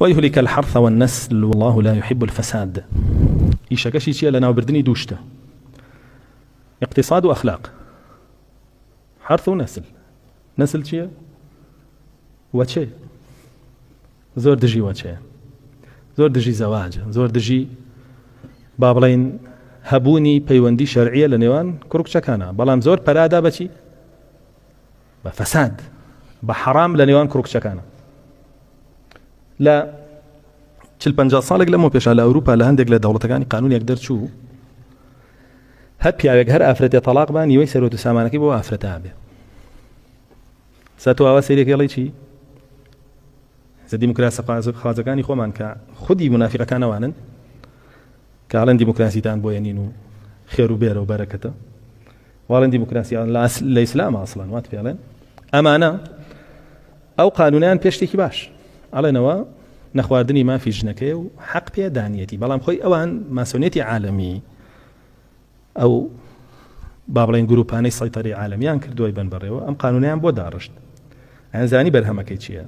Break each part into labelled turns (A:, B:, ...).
A: ويهلك الحرث والنسل والله لا يحب الفساد. يشكشي شيء لنا وبردني دوشته اقتصاد وأخلاق، حرث ونسل. نسل شيء وشيء زور دجي وشيء زور دجي زواج زور دجي بابلين هبوني بيوندي شرعية لنيوان كروك شكانا بلام زور برادا بشي بفساد بحرام لنيوان كروك شكانا. لا چل 50 ساڵێک لەمە پێش لە ئەوروپا لە هەندێک لە دەوڵەتەکانی قانونێک دەرچوو هەر پیاوێک هەر ئافرەتێ تەلاق بان نیوەی سەرۆت و سامانەکەی بۆ ئافرەتە بێ. ساتۆ ئاوا سەیرێکی هێڵی چی زە دیموکراسی خازەکانی خۆمان کە خودی منافقەکانەوانن کە ئاڵەن دیموکراسیتان بۆیەنین و خێر و بێرە و بەرەکەتە واڵەن دیموکراسیان لە ئیسلام ئاسڵان وات پێڵێن ئەمانە ئەو قانونیان پێشتێکی باش ئەڵێنەوە نەخواردنی مافی ژنەکەی و حەق پێدانیەتی بەڵام خۆی ئەوان ماسۆنێتی عالەمی ئەو با بڵێن گروپانەی سەیطەرەی عالەمیان کردووەی بن بەڕێوە ئەم قانونیان بۆ داڕشت. ئەنزانی بەرهەمەکەی چییە؟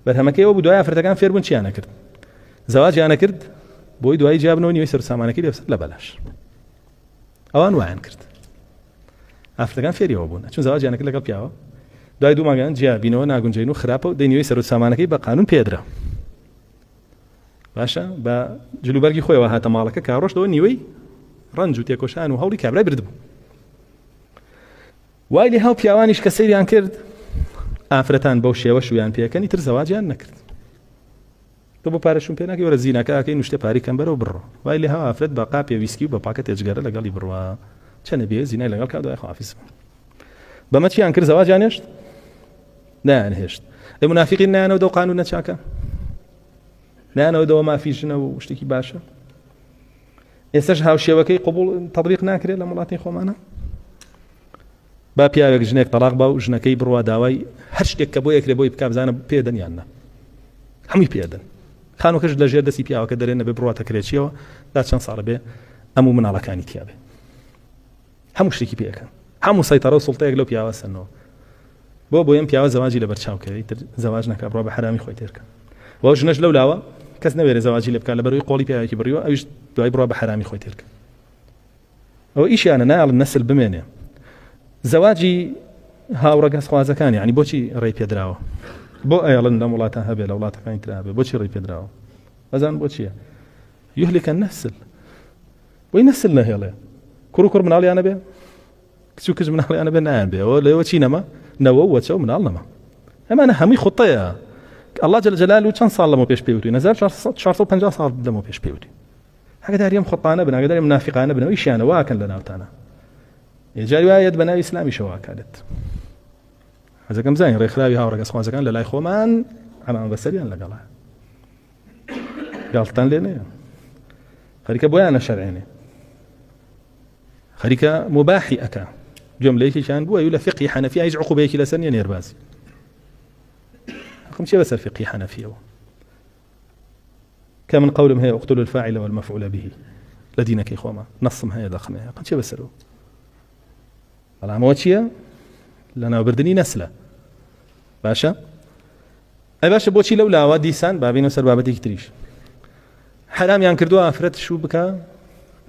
A: بەرهەمەکەی ئەوە بوو دوای ئافرەتەکان فێربوون چیانە کرد؟ زەواجیانە کرد بۆی دوای جیابنەوە نیوەی سەر سامانەکەی لێبسەر لە بەلاش. ئەوان وایان کرد ئافرەتەکان فێریەوە بوون چون زەواجیانە کرد لەگەڵ پیاوە دوای دوو مانگان جیابینەوە ناگونجین و خراپە و دەی نیوەی سەر سامانەکەی بە قانون پێدرا. باشە بە جلوبەرگی خۆیەوە هاتە ماڵەکە کاڕۆشتەوە نیوەی ڕەنج و تێکۆشان و هەوڵی کابرای برد بوو. وای لێ هاو پیاوانیش کە سەیریان کرد ئافرەتان بەو شێوە شویان پێکەنی تر زەواجیان نەکرد. تۆ بۆ پارەشون پێ ناکەی وەرە زینەکە ئاکەی نوشتێ پاری کەم بەرەوە بڕۆ. وای لێ هاو ئافرەت بە قاپێ ویسکی و بە پاکە تێجگەرە لەگەڵی بڕوا چەنە بێ زینای لەگەڵ کا دوای خۆحافیز بەمە چیان کرد زەواجیان هێشت نایان هێشت. لە منافقین نایانەوە دەو قانون نەچاکە نایانەوە دەوە مافی ژنە و شتێکی باشە. ئێستاش هاوشێوەکەی قبول تەطبیق ناکرێت لە وڵاتی خۆمانە. با پیاوێک ژنێک تەلاق با و ژنەکەی بڕوا داوای هەر شتێک کە بۆ یەکرێ بۆی بکا بزانە پێدەن یان نە هەمووی پێدەن. خانووکەش لە ژێر دەستی پیاوەکە دەرێنە بێ بڕواتە کرێچیەوە دا چەند ساڵە بێ هەموو مناڵەکانی تیا بێ هەموو شتێکی پێەکەن هەموو سەیطەرە و سوڵتەیەک لەو پیاوە سەرنەوە بۆ ئەم پیاوە زەواجی لەبەر چاوکەوێت تر زەواج نەکا بڕوا بە حرامی خۆی تێرکە. وەو ژنەش لەو لاوە کەس نەوێرە زەواجی لێ بکات لەبەرەوەی قۆڵی پیاوێکی بڕیوە ئەویش دوای بڕوا بە حرامی خۆی تێرکە. ئەوە ئیشیانە نایڵن نەسل بمێنێ. زەواجی هاوڕەگەز خوازەکان یعنی بۆچی ڕێی پێدراوە؟ بۆ ئەیڵن لەم وڵاتە هەبێ لە وڵاتەکانی ترا هەبێ بۆچی ڕێی پێدراوە؟ بەزان بۆچییە؟ یهلك النسل بۆی نەسل نەهێڵێ کوڕ و کوڕ مناڵیانە بێ کچ و کچ مناڵیانە بێ نایان بێ ئەوە لەوە چی نەما نەوە و وەچە و مناڵ نەما ئەمانە هەمووی خوتەیە. الله جل جلاله چەند ساڵ لەمە پێش پێوتوی 1450 ساڵ لەمە پێش پێوتوی هەگەداریم خوتانە بن هەگەداری منافقانە بن ئیشیانە واکەن لە ناوتانە جاری وایەت بە ناوی ئیسلامی شەواکادت حەزەکەم زانین ڕێکخراوی هاوڕەگەز خوازەکان لە لای خۆمان ئەمان بەسەریان لەگەڵە گاڵتان لێ نەیە خەریکە بۆیانە شەرعێنێ خەریکە مباحی ئەکا جملەیەکیشان بووە و لە فقهی حەنەفی هیچ عقوبەیەکی لەسەر نییە نێربازی حکم چیە بەسەر فقهی حەنەفیەوە کە من قولم هەیە اقتلوا الفاعل والمفعول به لە دینەکەی خۆمان نەسم هەیە دەخم هەیە حکم چیە بەسەرەوە بەڵام ئەوە چییە لە ناوبردنی نەسلە باشە ئەی باشە بۆچی لەو لاوە دیسان بابینەوە سەر بابەتێکی تریش حرامیان کردووە ئافرەت شوو بکە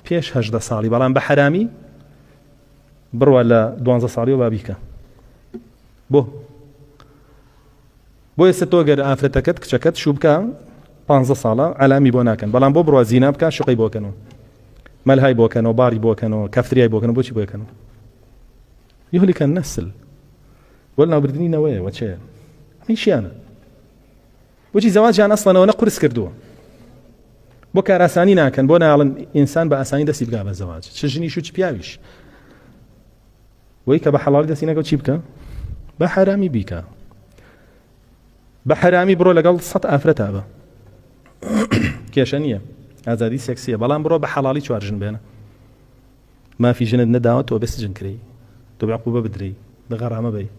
A: پێش 18 ساڵی بەڵام بە حرامی بڕوە لە 12 ساڵی و بابیکە بۆ ئێستا تۆ گەر ئافرەتەکەت کچەکەت شوو بکە 15 ساڵە عەلامی بۆ ناکەن بەڵام بۆ بڕوە زینا بکە شوقی بۆکەنەوە مەلهای بۆکەنەوە باری بۆکەنەوە کەفتریای بۆکەنەوە بۆچی بۆکەنەوە يهلك النسل ولا بردني نوايا وچه ميشيانا بوچی زەواجیان ئەسڵەنەوە نە قورس کردووە بۆ کاراسانی ناکەن بۆ ناڵن ئینسان بە ئاسانی دەستی بگا بە زەواج چ ژنیش و چ پیاویش وەی کە بە حەڵاڵی دەستی نەکەوت چی بکە بە حرامی بیکە بە حرامی بڕۆ لەگەڵ 100 ئافرەتا بە کێشە نییە ئازادی سێکسیە بەڵام بڕۆ بە حەڵاڵی چوار ژن بێنە مافی ژنت نەداوە تۆ بەسجن کڕی تۆ بعقوبە بدرێی بە غەرامە بێی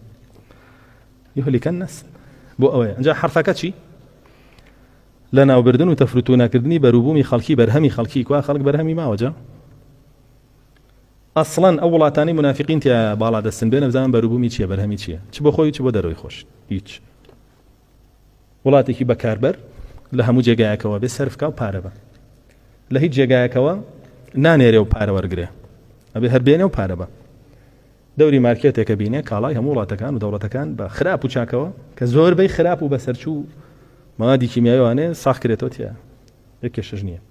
A: يهلك النسل بۆ ئەوەیە ئەنجا حرفەکە چی لە ناوبردن و تەفروت و ناکردنی بەروبوومی خەڵکی بەرهەمی خەڵکی کوا خەڵک بەرهەمی ماوەجا ئەسڵەن ئەو وڵاتانی منافقین تیا باڵا دەستن بێنە بزانن بەروبوومی چییە بەرهەمی چییە چ بۆ خۆی چ بۆ دەرەوەی خۆش هیچ وڵاتێکی بەکاربەر لە هەموو جێگایەکەوە بێ سەرفکە و پارە بە لە هیچ جێگایەکەوە نانێرێ و پارە وەرگێ ئەبێ هەر بێنێ و پارە بە دەوری مارکێتێکە بینێ کاڵای هەموو وڵاتەکان و دەوڵەتەکان بە خراپ و چاکەوە کە زۆربەی خراپ و بەسەرچوو مەوادی کیمیاویانێ ساخ کرێتەوە تیا یەک کێشەش نییە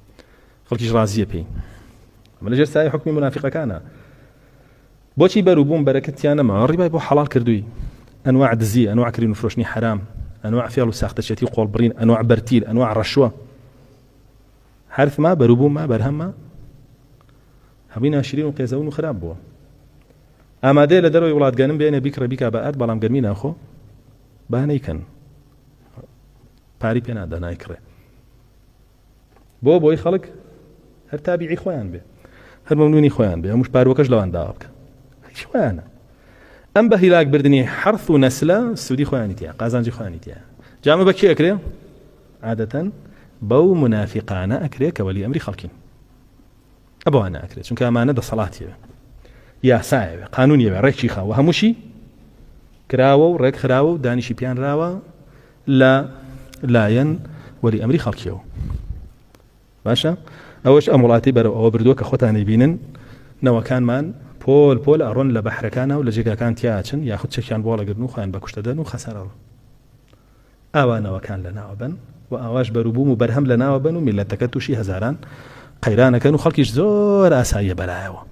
A: خەڵکیش ڕازیە پێی ئەمە لەژێر سایە حکمی منافقەکانە بۆچی بەروبووم بەرەکەتیان نەما ڕیبای بۆ حەڵال کردووی ئەنواع دزی ئەنواع کردن و فرۆشتنی حرام ئەنواع فێڵ و ساختەچێتی قۆڵبڕین ئەنواع بەرتیل ئەنواع ڕەشوە حرفما بەروبوومە بەرهەممە هەمووی ناشرین و قێزەون و خراپ بووە ئامادەیە لە دەرەوەی وڵاتگەنم بێنێ بیکڕە بیکا بەئەد بەڵام گەرمی ناخۆ با نەیکەن پاری پێ نادا نایکڕێ بۆی خەڵک هەر تابیعی خۆیان بێ هەر مەمنونی خۆیان بێ هەمووش پارۆکەش لەوان داوا بکە هیچ خۆیانە ئەم بە هیلاک بردننی حرث و نەسلە سوودی خۆیانی تیا قازانجی خۆیانی تیا جامە بە کێ ئەکرێ عادەتەن بەو منافقانە ئەکرێ کە وەلی ئەمری خەڵکین ئەبوانە ئەکرێت چونکە ئەمانە دەسەڵاتیەوە یاسایەوە قانونیەوە ڕێکی خاوە هەمووشی کراوە و ڕێک خراوە و دانیشی پیان راوە لە لایەن وەلی ئەمری خەڵکیەوە باشە ئەوەش ئەم وڵاتی بەرەو ئەوە بردووە کە خۆتانی بینن نەوەکانمان پۆل پۆل ئەڕۆن لە بەحرەکانە و لە جێگاکان تیاچن یاخود چەکیان بۆڵەگرن و خۆیان بە کوشتەدەن و خەسەرەڵ ئاوانەوەکان لە ناوە بن و ئاواش بەروبووم و بەرهەم لە ناوە بن و میلەتەکە تووشی هەزاران قەیرانەکەن و خەڵکیش زۆر ئاساییە بەلایەوە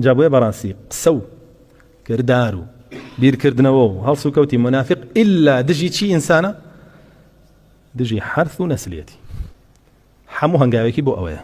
A: جابووە بەڕاستی قسە و کردار و بیرکردنەوە و هەڵس و کەوتی منافق ئللا دژی چی ئینسانە دژی حرث و نەسلیەتی هەموو هەنگاوێکی بۆ ئەوەیە